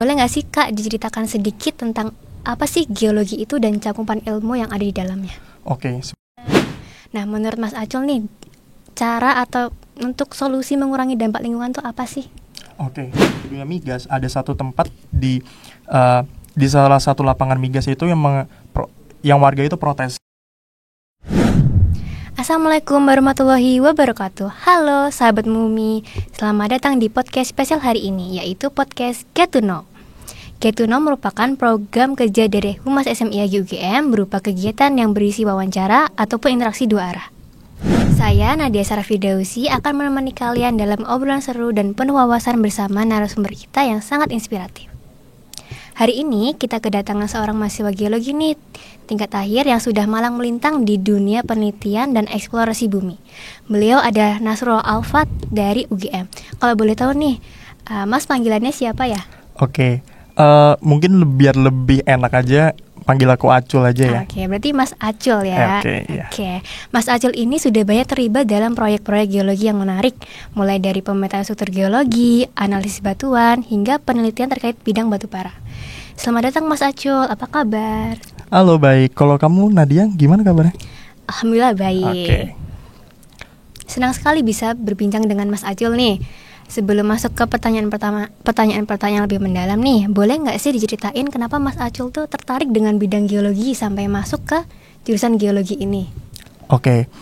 Boleh nggak sih Kak diceritakan sedikit tentang apa sih geologi itu dan cakupan ilmu yang ada di dalamnya? Oke, Nah, menurut Mas Acul nih, cara atau untuk solusi mengurangi dampak lingkungan tuh apa sih? oke. Di dunia migas ada satu tempat di salah satu lapangan migas itu yang warga itu protes. Assalamualaikum warahmatullahi wabarakatuh. Halo sahabat Mumi, selamat datang di podcast spesial hari ini, yaitu podcast Get to Know. Get to Know merupakan program kerja dari Humas SMIAG UGM berupa kegiatan yang berisi wawancara ataupun interaksi dua arah. Saya Nadia Sarafidausi akan menemani kalian dalam obrolan seru dan penuh wawasan bersama narasumber kita yang sangat inspiratif. Hari ini kita kedatangan seorang mahasiswa geologi nih, tingkat akhir yang sudah malang melintang di dunia penelitian dan eksplorasi bumi. Beliau ada Nasrullah Alfat dari UGM. Kalau boleh tahu nih, Mas panggilannya siapa ya? Oke, mungkin biar lebih enak aja panggil aku Acul aja ya. Oke, berarti Mas Acul ya. Oke, iya. Oke, Mas Acul ini sudah banyak terlibat dalam proyek-proyek geologi yang menarik, mulai dari pemetaan struktur geologi, analisis batuan, hingga penelitian terkait bidang batu bara. Selamat datang Mas Acul, apa kabar? Halo, baik. Kalau kamu Nadia, gimana kabarnya? Alhamdulillah baik. Oke. Senang sekali bisa berbincang dengan Mas Acul nih. Sebelum masuk ke pertanyaan lebih mendalam nih, boleh nggak sih diceritain kenapa Mas Acul tuh tertarik dengan bidang geologi sampai masuk ke jurusan geologi ini? Oke,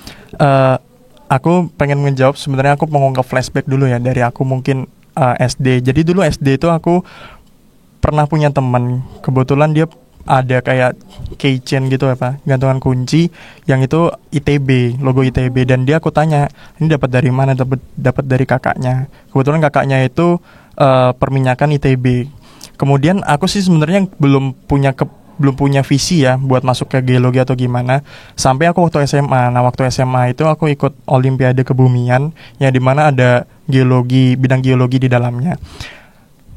aku pengen menjawab. Sebenarnya aku mau ke flashback dulu ya dari aku mungkin SD. Jadi dulu SD itu aku pernah punya teman. Kebetulan dia ada kayak keychain gitu gantungan kunci yang itu ITB, logo ITB, dan aku tanya ini dapat dari mana, dapat dari kakaknya. Kebetulan kakaknya itu perminyakan ITB. Kemudian aku sih sebenarnya belum punya visi ya buat masuk ke geologi atau gimana, sampai aku waktu SMA. Nah, waktu SMA itu aku ikut Olimpiade Kebumian yang dimana ada bidang geologi di dalamnya.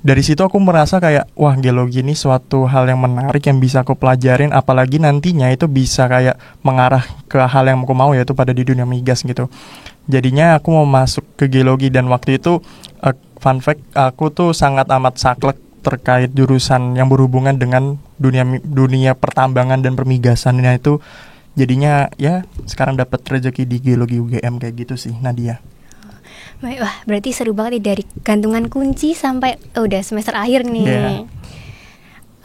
Dari situ aku merasa kayak, wah, geologi ini suatu hal yang menarik yang bisa aku pelajarin, apalagi nantinya itu bisa kayak mengarah ke hal yang aku mau, yaitu pada di dunia migas gitu. Jadinya aku mau masuk ke geologi, dan waktu itu fun fact, aku tuh sangat amat saklek terkait jurusan yang berhubungan dengan dunia pertambangan dan permigasan. Nah itu jadinya ya sekarang dapat rezeki di geologi UGM kayak gitu sih, Nadia. Wah, berarti seru banget nih dari gantungan kunci sampai udah semester akhir nih.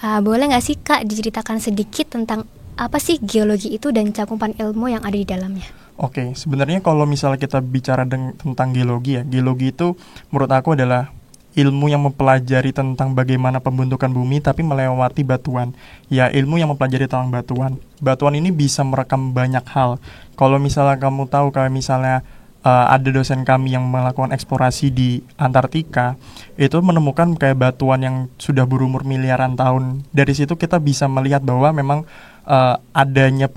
Yeah. Boleh nggak sih Kak diceritakan sedikit tentang apa sih geologi itu dan cakupan ilmu yang ada di dalamnya? Oke, sebenarnya kalau misalnya kita bicara tentang geologi ya, geologi itu menurut aku adalah ilmu yang mempelajari tentang bagaimana pembentukan bumi tapi melewati batuan. Ya, ilmu yang mempelajari tentang batuan. Batuan ini bisa merekam banyak hal. Kalau misalnya kamu tahu, kayak misalnya ada dosen kami yang melakukan eksplorasi di Antartika, itu menemukan kayak batuan yang sudah berumur miliaran tahun. Dari situ kita bisa melihat bahwa memang adanya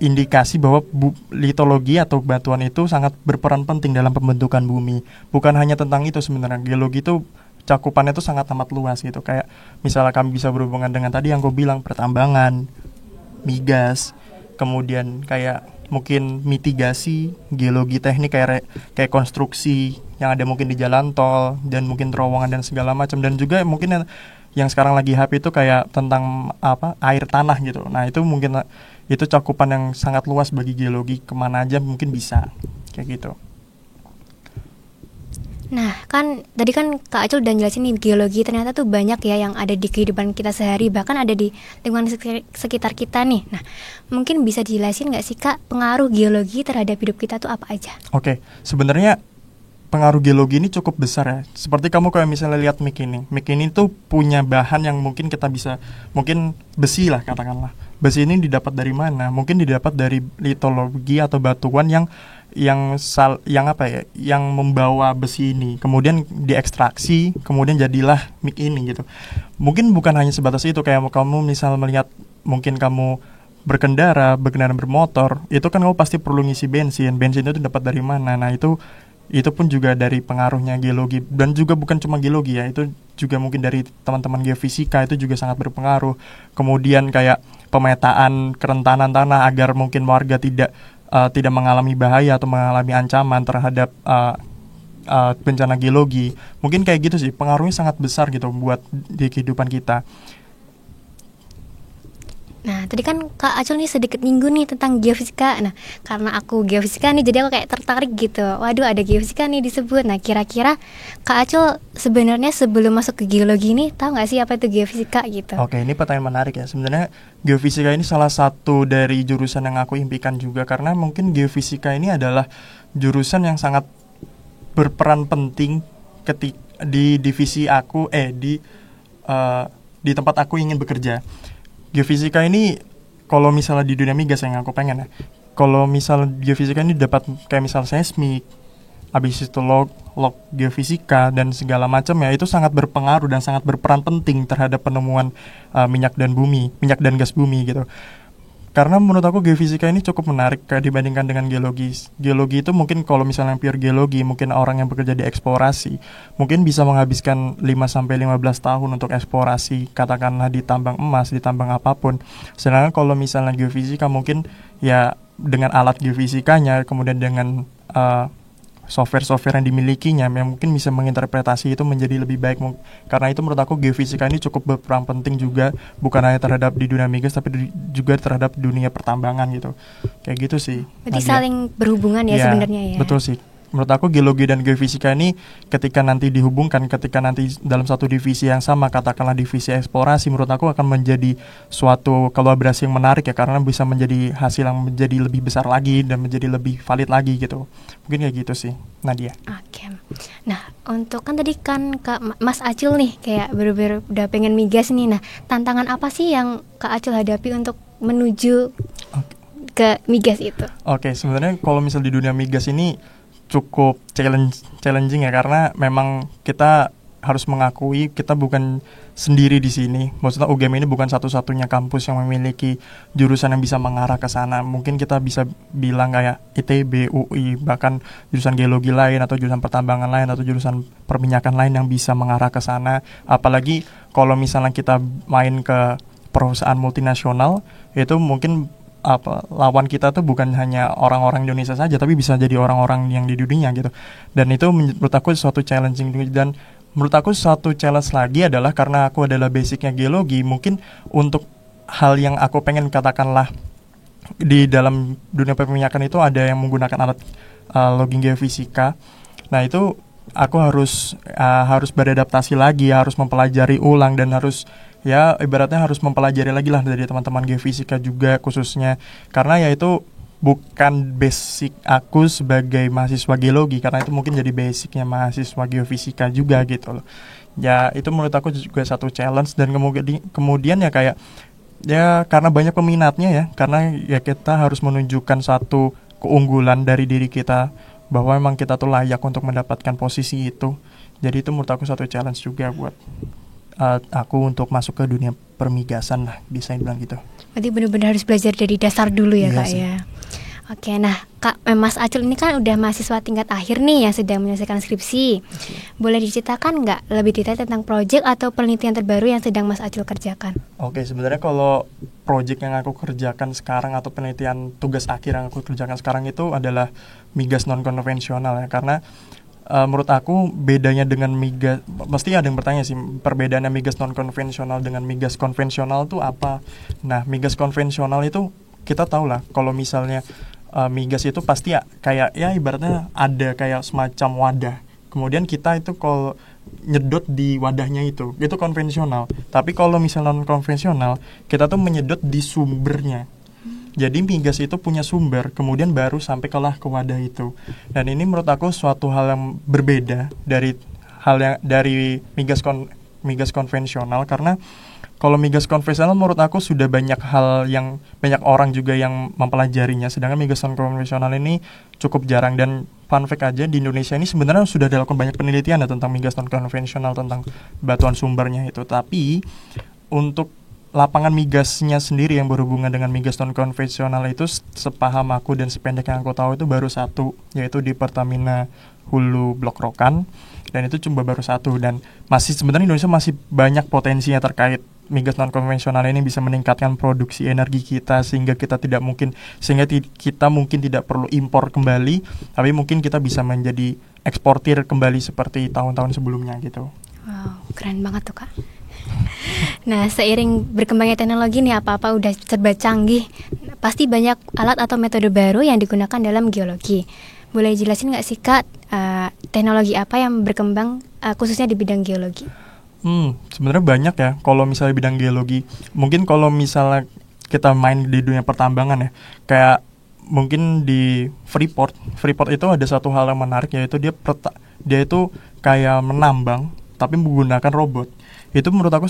indikasi bahwa litologi atau batuan itu sangat berperan penting dalam pembentukan bumi. Bukan hanya tentang itu sebenarnya, geologi itu cakupannya itu sangat amat luas gitu. Kayak misalnya kami bisa berhubungan dengan tadi yang gue bilang, pertambangan, migas, kemudian kayak mungkin mitigasi, geologi teknik kayak konstruksi yang ada mungkin di jalan tol dan mungkin terowongan dan segala macam, dan juga mungkin yang sekarang lagi hype itu kayak tentang air tanah gitu. Nah itu mungkin itu cakupan yang sangat luas bagi geologi, kemana aja mungkin bisa kayak gitu. Nah, tadi kan Kak Acul udah jelasin nih, geologi ternyata tuh banyak ya yang ada di kehidupan kita sehari, bahkan ada di lingkungan sekitar kita nih. Nah, mungkin bisa dijelasin nggak sih Kak, pengaruh geologi terhadap hidup kita tuh apa aja? Oke, sebenarnya pengaruh geologi ini cukup besar ya. Seperti kamu kayak misalnya lihat mic ini tuh punya bahan yang mungkin kita bisa, mungkin besi lah katakanlah. Besi ini didapat dari mana? Mungkin didapat dari litologi atau batuan yang membawa besi ini, kemudian diekstraksi, kemudian jadilah mic ini gitu. Mungkin bukan hanya sebatas itu, kayak kamu misal melihat, mungkin kamu berkendara bermotor, itu kan kamu pasti perlu ngisi bensin itu dapat dari mana? Nah itu pun juga dari pengaruhnya geologi, dan juga bukan cuma geologi ya, itu juga mungkin dari teman-teman geofisika itu juga sangat berpengaruh. Kemudian kayak pemetaan kerentanan tanah agar mungkin warga tidak mengalami bahaya atau mengalami ancaman terhadap bencana geologi. Mungkin kayak gitu sih, pengaruhnya sangat besar gitu buat di kehidupan kita. Nah, tadi kan Kak Acul nih sedikit nyinggung nih tentang geofisika. Nah, karena aku geofisika nih, jadi aku kayak tertarik gitu. Waduh, ada geofisika nih disebut. Nah, kira-kira Kak Acul sebenarnya sebelum masuk ke geologi nih, tahu nggak sih apa itu geofisika gitu? Oke, ini pertanyaan menarik ya. Sebenarnya geofisika ini salah satu dari jurusan yang aku impikan juga, karena mungkin geofisika ini adalah jurusan yang sangat berperan penting di divisi aku di tempat aku ingin bekerja. Geofisika ini kalau misalnya di dunia migas yang aku pengen ya, kalau misal geofisika ini dapat kayak misal seismik, habis itu log geofisika dan segala macam ya, itu sangat berpengaruh dan sangat berperan penting terhadap penemuan minyak dan gas bumi gitu. Karena menurut aku geofisika ini cukup menarik dibandingkan dengan geologi. Geologi itu mungkin kalau misalnya pure geologi, mungkin orang yang bekerja di eksplorasi mungkin bisa menghabiskan 5-15 tahun untuk eksplorasi, katakanlah di tambang emas, di tambang apapun. Sedangkan kalau misalnya geofisika mungkin ya dengan alat geofisikanya, kemudian dengan software-software yang dimilikinya yang mungkin bisa menginterpretasi itu menjadi lebih baik. Karena itu menurut aku geofisika ini cukup berperan penting juga, bukan hanya terhadap di dunia migas tapi juga terhadap dunia pertambangan gitu. Kayak gitu sih. Berarti saling berhubungan ya sebenarnya ya. Betul sih. Menurut aku geologi dan geofisika ini ketika nanti dihubungkan, ketika nanti dalam satu divisi yang sama, katakanlah divisi eksplorasi, menurut aku akan menjadi suatu kolaborasi yang menarik ya, karena bisa menjadi hasil yang menjadi lebih besar lagi dan menjadi lebih valid lagi gitu. Mungkin kayak gitu sih, Nadia. Oke. Nah, untuk kan tadi kan Kak Mas Acul nih kayak bener-bener udah pengen migas nih. Nah, tantangan apa sih yang Kak Acul hadapi untuk menuju ke migas itu? Oke, sebenarnya kalau misal di dunia migas ini cukup challenging ya, karena memang kita harus mengakui kita bukan sendiri di sini. Maksudnya UGM ini bukan satu-satunya kampus yang memiliki jurusan yang bisa mengarah ke sana. Mungkin kita bisa bilang kayak ITB, UI, bahkan jurusan geologi lain atau jurusan pertambangan lain atau jurusan perminyakan lain yang bisa mengarah ke sana. Apalagi kalau misalnya kita main ke perusahaan multinasional, itu mungkin lawan kita tuh bukan hanya orang-orang Indonesia saja, tapi bisa jadi orang-orang yang di dunia gitu. Dan itu menurut aku suatu challenging. Dan menurut aku suatu challenge lagi adalah karena aku adalah basicnya geologi, mungkin untuk hal yang aku pengen katakanlah di dalam dunia perminyakan itu ada yang menggunakan alat logging geofisika. Nah itu aku harus beradaptasi lagi, harus mempelajari ulang dan harus ya ibaratnya harus mempelajari lagi lah dari teman-teman geofisika juga khususnya, karena ya itu bukan basic aku sebagai mahasiswa geologi, karena itu mungkin jadi basicnya mahasiswa geofisika juga gitu loh. Ya itu menurut aku juga satu challenge. Dan kemudian ya kayak ya karena banyak peminatnya ya, karena ya kita harus menunjukkan satu keunggulan dari diri kita bahwa memang kita tuh layak untuk mendapatkan posisi itu. Jadi itu menurut aku satu challenge juga buat aku untuk masuk ke dunia permigasan lah, bisa bilang gitu. Berarti benar-benar harus belajar dari dasar dulu ya, Kak sih. Ya. Oke, nah Mas Acul ini kan udah mahasiswa tingkat akhir nih yang sedang menyelesaikan skripsi. Boleh diceritakan nggak lebih detail tentang proyek atau penelitian terbaru yang sedang Mas Acul kerjakan? Oke, sebenarnya kalau proyek yang aku kerjakan sekarang atau penelitian tugas akhir yang aku kerjakan sekarang itu adalah migas non konvensional ya, karena menurut aku bedanya dengan migas, pasti ada yang bertanya sih perbedaannya migas non konvensional dengan migas konvensional itu apa. Nah, migas konvensional itu kita tahu lah kalau misalnya migas itu pasti ya kayak ya ibaratnya ada kayak semacam wadah, kemudian kita itu kalau nyedot di wadahnya itu konvensional. Tapi kalau misalnya non konvensional, kita tuh menyedot di sumbernya. Jadi migas itu punya sumber, kemudian baru sampai ke wadah itu. Dan ini menurut aku suatu hal yang berbeda dari migas konvensional, karena kalau migas konvensional menurut aku sudah banyak orang juga yang mempelajarinya, sedangkan migas non konvensional ini cukup jarang. Dan fun fact aja, di Indonesia ini sebenarnya sudah dilakukan banyak penelitian tentang migas non konvensional, tentang batuan sumbernya itu. Tapi untuk lapangan migasnya sendiri yang berhubungan dengan migas non konvensional itu, sepaham aku dan sependek yang aku tahu itu baru satu, yaitu di Pertamina Hulu Blok Rokan, dan itu cuma baru satu. Dan masih sebenarnya Indonesia masih banyak potensinya terkait migas non konvensional ini bisa meningkatkan produksi energi kita sehingga kita mungkin tidak perlu impor kembali, tapi mungkin kita bisa menjadi eksportir kembali seperti tahun-tahun sebelumnya gitu. Wow, keren banget tuh Kak. Nah, seiring berkembangnya teknologi nih, apa-apa udah serba canggih, pasti banyak alat atau metode baru yang digunakan dalam geologi. Boleh jelasin nggak sih Kak, teknologi apa yang berkembang khususnya di bidang geologi? Sebenarnya banyak ya. Kalau misalnya bidang geologi, mungkin kalau misalnya kita main di dunia pertambangan ya, kayak mungkin di Freeport itu ada satu hal yang menarik, yaitu dia itu kayak menambang tapi menggunakan robot. Itu menurut aku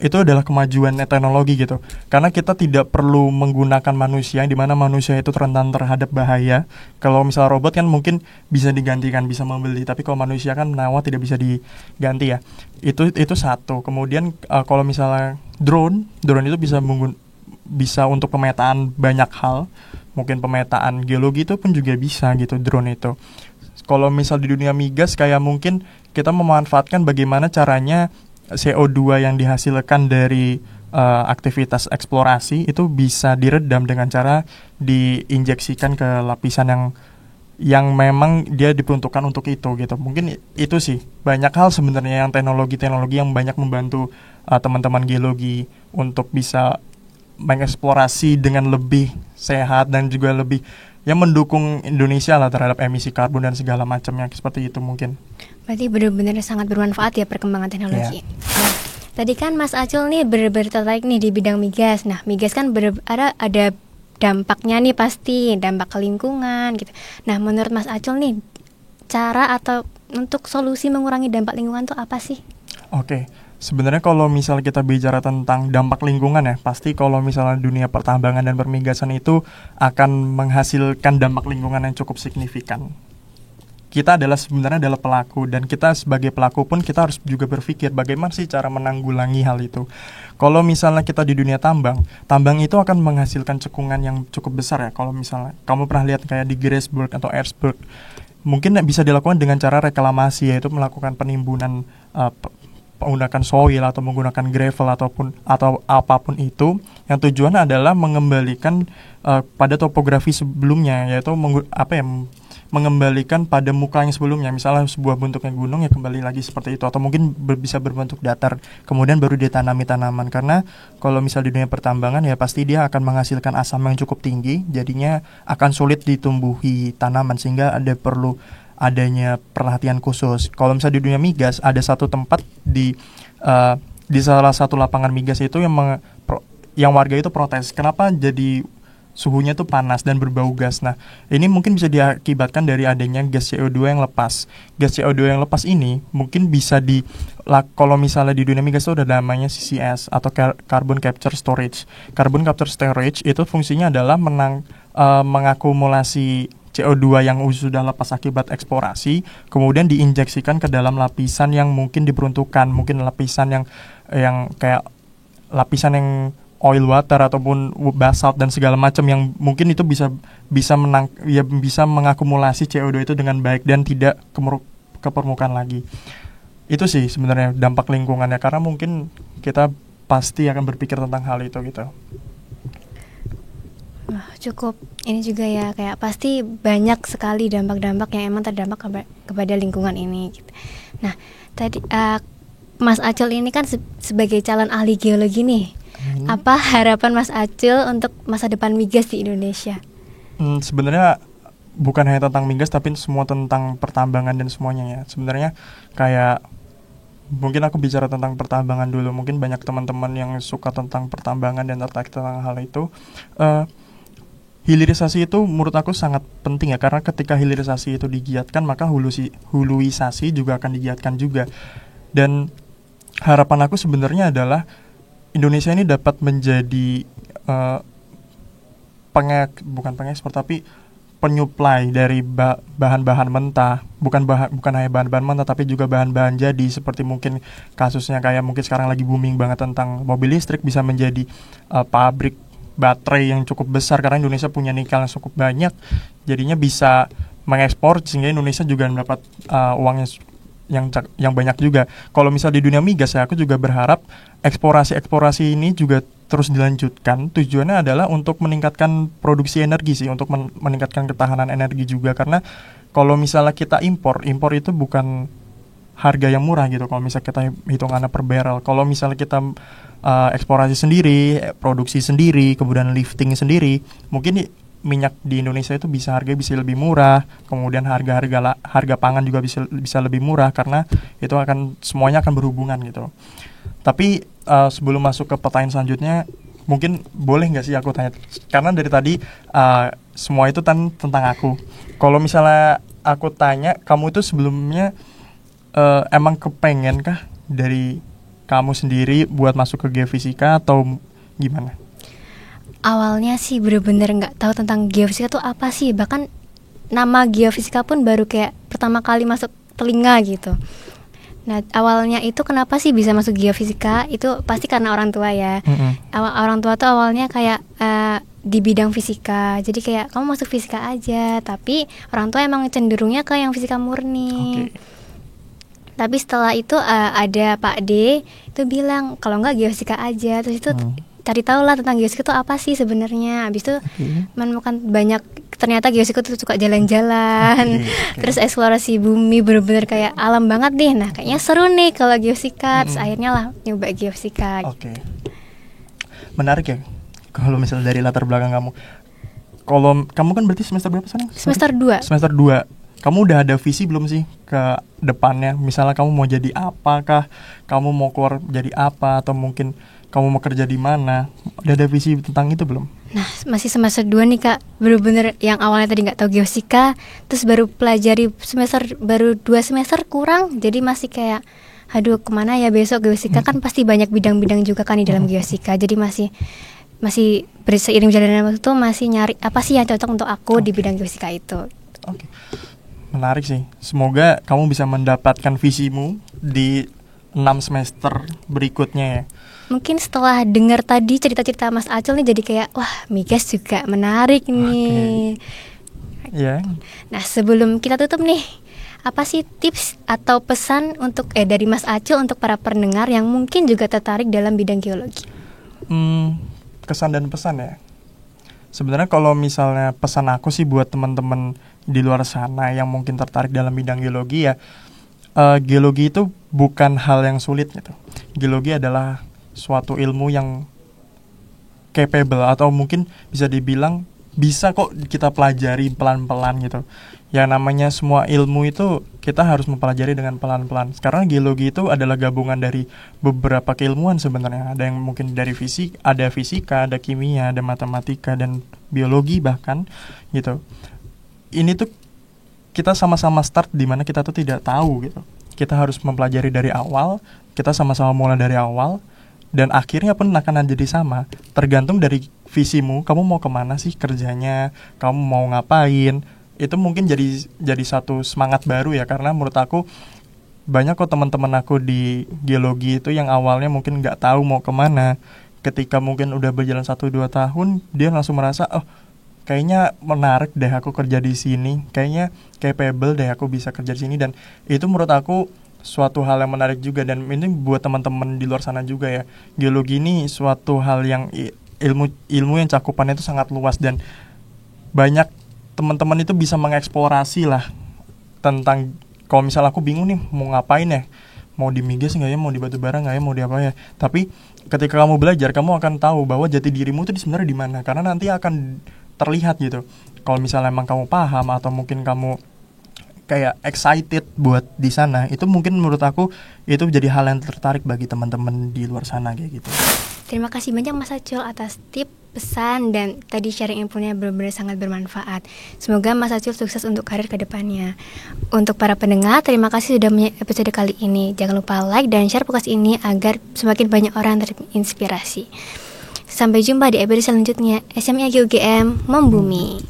itu adalah kemajuan teknologi gitu, karena kita tidak perlu menggunakan manusia, di mana manusia itu rentan terhadap bahaya. Kalau misalnya robot kan mungkin bisa digantikan, bisa membeli, tapi kalau manusia kan nyawa tidak bisa diganti ya. Itu satu. Kemudian kalau misalnya drone itu bisa untuk pemetaan banyak hal, mungkin pemetaan geologi itu pun juga bisa gitu drone itu. Kalau misal di dunia migas, kayak mungkin kita memanfaatkan bagaimana caranya CO2 yang dihasilkan dari aktivitas eksplorasi itu bisa diredam dengan cara diinjeksikan ke lapisan yang memang dia diperuntukkan untuk itu gitu. Mungkin itu sih, banyak hal sebenarnya yang teknologi yang banyak membantu teman-teman geologi untuk bisa mengeksplorasi dengan lebih sehat dan juga lebih yang mendukung Indonesia lah terhadap emisi karbon dan segala macamnya, seperti itu mungkin. Berarti benar-benar sangat bermanfaat ya perkembangan teknologi. Nah, tadi kan Mas Acul nih benar-benar tertarik nih di bidang migas. Nah, migas kan ada dampaknya nih, pasti dampak ke lingkungan gitu. Nah, menurut Mas Acul nih, cara atau untuk solusi mengurangi dampak lingkungan tuh apa sih? Oke. Sebenarnya kalau misalnya kita bicara tentang dampak lingkungan ya, pasti kalau misalnya dunia pertambangan dan permigasan itu akan menghasilkan dampak lingkungan yang cukup signifikan. Kita sebenarnya adalah pelaku, dan kita sebagai pelaku pun kita harus juga berpikir bagaimana sih cara menanggulangi hal itu. Kalau misalnya kita di dunia tambang itu akan menghasilkan cekungan yang cukup besar ya. Kalau misalnya kamu pernah lihat kayak di Grasberg atau Erzberg, mungkin bisa dilakukan dengan cara reklamasi, yaitu melakukan penimbunan menggunakan soil atau menggunakan gravel atau apapun itu, yang tujuannya adalah mengembalikan pada topografi sebelumnya, yaitu mengembalikan pada muka yang sebelumnya. Misalnya sebuah bentuknya gunung, ya kembali lagi seperti itu, atau mungkin bisa berbentuk datar, kemudian baru ditanami tanaman. Karena kalau misal di dunia pertambangan ya pasti dia akan menghasilkan asam yang cukup tinggi, jadinya akan sulit ditumbuhi tanaman, sehingga perlu adanya perhatian khusus. Kalau misalnya di dunia migas, ada satu tempat di salah satu lapangan migas itu yang warga itu protes, kenapa jadi suhunya tuh panas dan berbau gas. Nah, ini mungkin bisa diakibatkan dari adanya gas CO2 yang lepas. Gas CO2 yang lepas ini mungkin bisa kalau misalnya di dunia migas itu ada namanya CCS atau Carbon Capture Storage. Carbon Capture Storage itu fungsinya adalah mengakumulasi CO2 yang sudah lepas akibat eksplorasi, kemudian diinjeksikan ke dalam lapisan yang mungkin diperuntukkan, mungkin lapisan yang kayak lapisan yang oil water ataupun basalt dan segala macam, yang mungkin itu bisa mengakumulasi CO2 itu dengan baik dan tidak ke permukaan lagi. Itu sih sebenarnya dampak lingkungannya, karena mungkin kita pasti akan berpikir tentang hal itu gitu. Cukup ini juga ya, kayak pasti banyak sekali dampak-dampak yang emang terdampak kepada lingkungan ini gitu. Nah, tadi Mas Acul ini kan sebagai calon ahli geologi nih, apa harapan Mas Acul untuk masa depan migas di Indonesia? Sebenarnya bukan hanya tentang migas, tapi semua tentang pertambangan dan semuanya ya. Sebenarnya kayak mungkin aku bicara tentang pertambangan dulu. Mungkin banyak teman-teman yang suka tentang pertambangan dan tertarik tentang hal itu. Hilirisasi itu menurut aku sangat penting ya, karena ketika hilirisasi itu digiatkan, maka huluisasi juga akan digiatkan juga. Dan harapan aku sebenarnya adalah Indonesia ini dapat menjadi bukan pengekspor, tapi penyuplai dari bahan-bahan mentah, bukan hanya bahan-bahan mentah, tapi juga bahan-bahan jadi, seperti mungkin kasusnya kayak mungkin sekarang lagi booming banget tentang mobil listrik, bisa menjadi pabrik baterai yang cukup besar, karena Indonesia punya nikel yang cukup banyak, jadinya bisa mengekspor, sehingga Indonesia juga mendapat uang yang banyak juga. Kalau misal di dunia migas ya, aku juga berharap eksplorasi ini juga terus dilanjutkan. Tujuannya adalah untuk meningkatkan produksi energi sih, untuk meningkatkan ketahanan energi juga, karena Kalau misalnya kita impor itu bukan harga yang murah gitu. Kalau misalnya kita hitungannya per barrel. Kalau misalnya kita eksplorasi sendiri, produksi sendiri, kemudian lifting sendiri, mungkin minyak di Indonesia itu harga bisa lebih murah. Kemudian harga pangan juga bisa lebih murah, karena itu semuanya akan berhubungan gitu. Tapi sebelum masuk ke pertanyaan selanjutnya, mungkin boleh nggak sih aku tanya, karena dari tadi semua itu tentang aku. Kalau misalnya aku tanya, kamu itu sebelumnya emang kepengen kah dari kamu sendiri buat masuk ke geofisika atau gimana? Awalnya sih bener-bener nggak tahu tentang geofisika tuh apa sih. Bahkan nama geofisika pun baru kayak pertama kali masuk telinga gitu. Nah, awalnya itu kenapa sih bisa masuk geofisika? Itu pasti karena orang tua ya. Orang tua tuh awalnya kayak di bidang fisika. Jadi kayak kamu masuk fisika aja. Tapi orang tua emang cenderungnya ke yang fisika murni. Tapi setelah itu ada Pak D itu bilang kalau nggak geofisika aja. Terus itu cari tahu lah tentang geofisika itu apa sih sebenarnya. Habis itu menemukan banyak, ternyata geofisika itu suka jalan-jalan, terus eksplorasi bumi, bener-bener kayak alam banget deh. Nah kayaknya seru nih kalau geofisika, terus akhirnya lah nyoba geofisika. Menarik ya. Kalau misalnya dari latar belakang kamu, kalau kamu kan berarti semester berapa sekarang? Semester 2. Semester 2. Kamu udah ada visi belum sih ke depannya? Misalnya kamu mau jadi apakah? Kamu mau keluar jadi apa? Atau mungkin kamu mau kerja di mana? Udah ada visi tentang itu belum? Nah, masih semester 2 nih Kak. Bener-bener yang awalnya tadi gak tahu geofisika, terus baru pelajari baru 2 semester kurang. Jadi masih kayak, aduh kemana ya besok geofisika. Kan pasti banyak bidang-bidang juga kan di dalam geofisika. Jadi masih berseiring berjalannya waktu itu masih nyari apa sih yang cocok untuk aku di bidang geofisika itu. Menarik sih. Semoga kamu bisa mendapatkan visimu di 6 semester berikutnya ya. Mungkin setelah dengar tadi cerita-cerita Mas Acul nih jadi kayak wah, migas juga menarik nih. Nah, sebelum kita tutup nih, apa sih tips atau pesan untuk dari Mas Acul untuk para pendengar yang mungkin juga tertarik dalam bidang geologi? Kesan dan pesan ya. Sebenarnya kalau misalnya pesan aku sih buat teman-teman di luar sana yang mungkin tertarik dalam bidang geologi ya, geologi itu bukan hal yang sulit gitu. Geologi adalah suatu ilmu yang capable, atau mungkin bisa dibilang bisa kok kita pelajari pelan-pelan gitu. Yang namanya semua ilmu itu kita harus mempelajari dengan pelan-pelan. Karena geologi itu adalah gabungan dari beberapa keilmuan sebenarnya. Ada yang mungkin dari ada fisika, ada kimia, ada matematika, dan biologi bahkan gitu. Ini tuh kita sama-sama start di mana kita tuh tidak tahu gitu. Kita harus mempelajari dari awal, kita sama-sama mulai dari awal, dan akhirnya pun akan jadi sama. Tergantung dari visimu, kamu mau kemana sih kerjanya, kamu mau ngapain. Itu mungkin jadi satu semangat baru ya, karena menurut aku banyak kok teman-teman aku di geologi itu yang awalnya mungkin nggak tahu mau kemana. Ketika mungkin udah berjalan 1-2 tahun, dia langsung merasa, oh kayaknya menarik deh aku kerja di sini, kayaknya capable deh aku bisa kerja di sini. Dan itu menurut aku suatu hal yang menarik juga, dan ini buat teman-teman di luar sana juga ya. Geologi ini suatu hal yang ilmu yang cakupannya itu sangat luas, dan banyak teman-teman itu bisa mengeksplorasi lah tentang, kalau misalnya aku bingung nih mau ngapain ya, mau di migas nggak ya, mau di batu bara nggak ya, mau di apa ya. Tapi ketika kamu belajar, kamu akan tahu bahwa jati dirimu itu sebenarnya di mana, karena nanti akan terlihat gitu. Kalau misalnya emang kamu paham atau mungkin kamu kayak excited buat di sana, itu mungkin menurut aku itu jadi hal yang tertarik bagi teman-teman di luar sana kayak gitu. Terima kasih banyak Mas Acul atas tip, pesan, dan tadi sharing infonya benar-benar sangat bermanfaat. Semoga Mas Acul sukses untuk karir ke depannya. Untuk para pendengar, terima kasih sudah menonton episode kali ini. Jangan lupa like dan share podcast ini agar semakin banyak orang terinspirasi. Sampai jumpa di episode selanjutnya. SMI UGM Membumi.